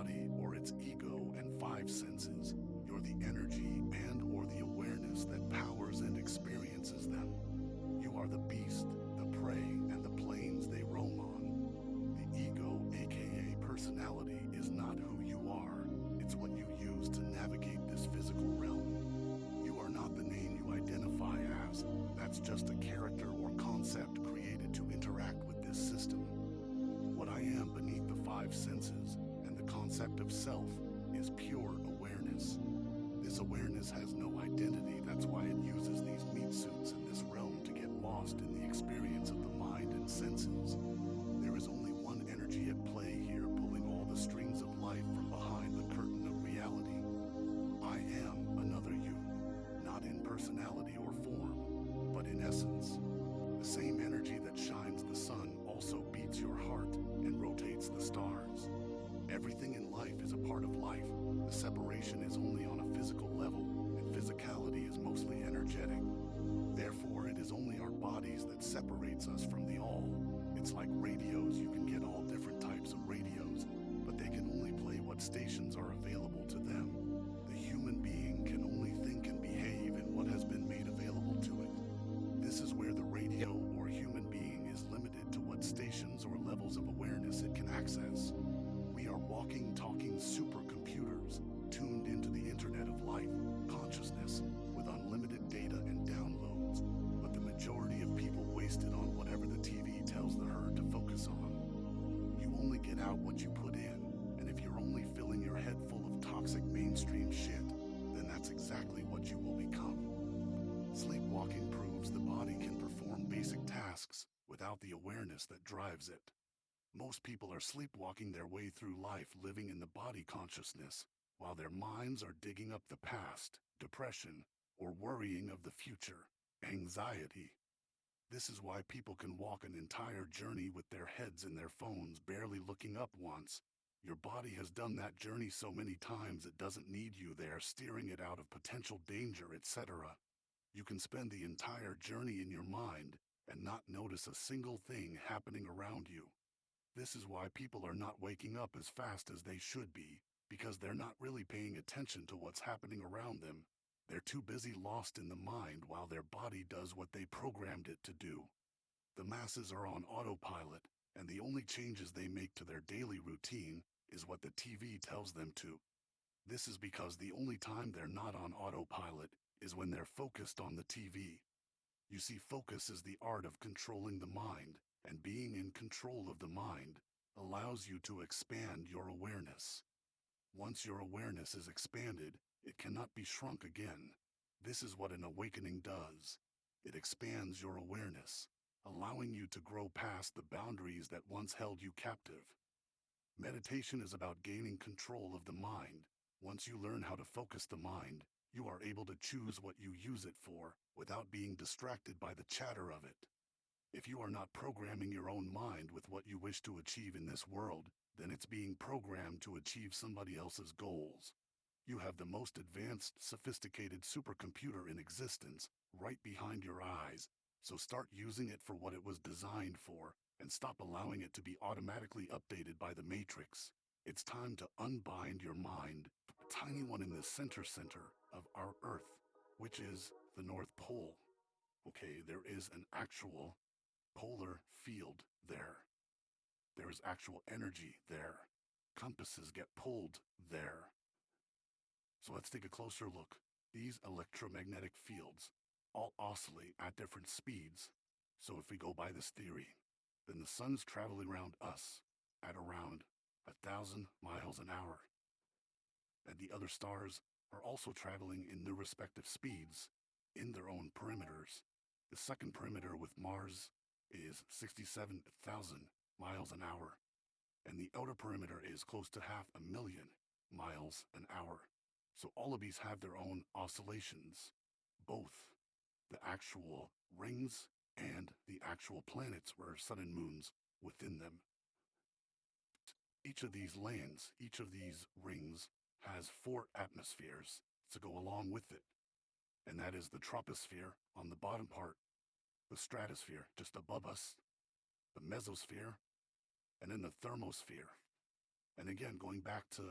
body or its ego and five senses. You're the energy and or the awareness that powers and experiences them. You are the beast, the prey, and the plains they roam on. The ego, aka personality, is not who you are. It's what you use to navigate this physical realm. You are not the name you identify as. That's just a character or concept created to interact with this system. What I am beneath the five senses and the concept of self is pure awareness. This awareness has no identity. That's why it uses these meat suits in this realm to get lost in the experience of the mind and senses. There is only one energy at play here, pulling all the strings of life from behind the curtain of reality. I am another you, not in personality or form, but in essence. The same energy that shines the sun also beats your heart and rotates the stars. Everything in life is a part of life. The separation is only on a physical level, and physicality is mostly energetic. Therefore, it is only our bodies that separates us from the all. It's like radios. You can get all different types of radios, but they can only play what stations are available to them. The human being can only think and behave in what has been made available to it. This is where the radio or human being is limited to what stations or levels of awareness it can access. We are walking, talking supercomputers, tuned into the internet of life, consciousness, with unlimited data and downloads, but the majority of people waste it on whatever the TV tells the herd to focus on. You only get out what you put in, and if you're only filling your head full of toxic mainstream shit, then that's exactly what you will become. Sleepwalking proves the body can perform basic tasks without the awareness that drives it. Most people are sleepwalking their way through life living in the body consciousness, while their minds are digging up the past, depression, or worrying of the future, anxiety. This is why people can walk an entire journey with their heads in their phones, barely looking up once. Your body has done that journey so many times it doesn't need you there, steering it out of potential danger, etc. You can spend the entire journey in your mind and not notice a single thing happening around you. This is why people are not waking up as fast as they should be, because they're not really paying attention to what's happening around them. They're too busy lost in the mind while their body does what they programmed it to do. The masses are on autopilot, and the only changes they make to their daily routine is what the TV tells them to. This is because the only time they're not on autopilot is when they're focused on the TV. You see, focus is the art of controlling the mind, and being in control of the mind allows you to expand your awareness. Once your awareness is expanded, it cannot be shrunk again. This is what an awakening does. It expands your awareness, allowing you to grow past the boundaries that once held you captive. Meditation is about gaining control of the mind. Once you learn how to focus the mind, you are able to choose what you use it for without being distracted by the chatter of it. If you are not programming your own mind with what you wish to achieve in this world, then it's being programmed to achieve somebody else's goals. You have the most advanced, sophisticated supercomputer in existence right behind your eyes, so start using it for what it was designed for, and stop allowing it to be automatically updated by the Matrix. It's time to unbind your mind, a tiny one in the center of our Earth, which is the North Pole. Okay, there is an actual polar field there. There is actual energy there. Compasses get pulled there. So let's take a closer look. These electromagnetic fields all oscillate at different speeds. So if we go by this theory, then the sun's traveling around us at around 1,000 miles an hour. And the other stars are also traveling in their respective speeds in their own perimeters. The second perimeter with Mars is 67,000 miles an hour, and the outer perimeter is close to 500,000 miles an hour. So all of these have their own oscillations, both the actual rings and the actual planets or sun and moons within them. Each of these lands, each of these rings, has 4 atmospheres to go along with it, and that is the troposphere on the bottom part, the stratosphere just above us, the mesosphere, and then the thermosphere. And again, going back to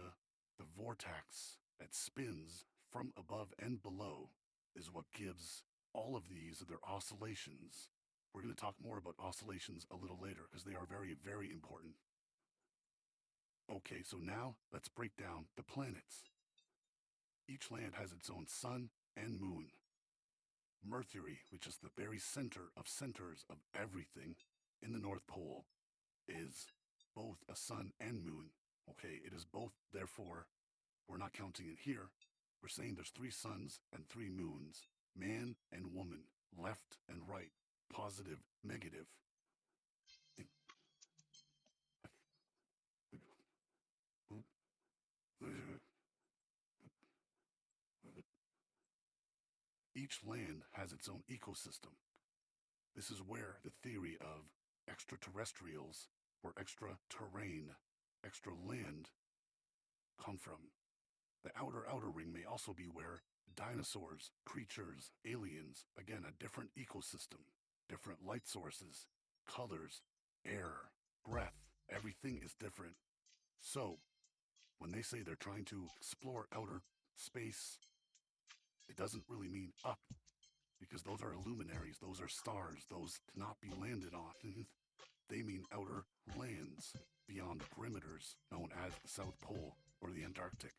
the vortex that spins from above and below is what gives all of these their oscillations. We're going to talk more about oscillations a little later because they are very, very important. Okay, so now let's break down the planets. Each land has its own sun and moon. Mercury, which is the very center of centers of everything in the North Pole, is both a sun and moon. Okay, it is both, therefore, we're not counting it here. We're saying there's 3 suns and 3 moons, man and woman, left and right, positive, negative. Each land has its own ecosystem. This is where the theory of extraterrestrials or extra terrain, extra land come from. The outer ring may also be where dinosaurs, creatures, aliens, again, a different ecosystem, different light sources, colors, air, breath, everything is different. So, when they say they're trying to explore outer space, it doesn't really mean up, because those are luminaries, those are stars, those cannot be landed on. They mean outer lands beyond the perimeters known as the South Pole or the Antarctic.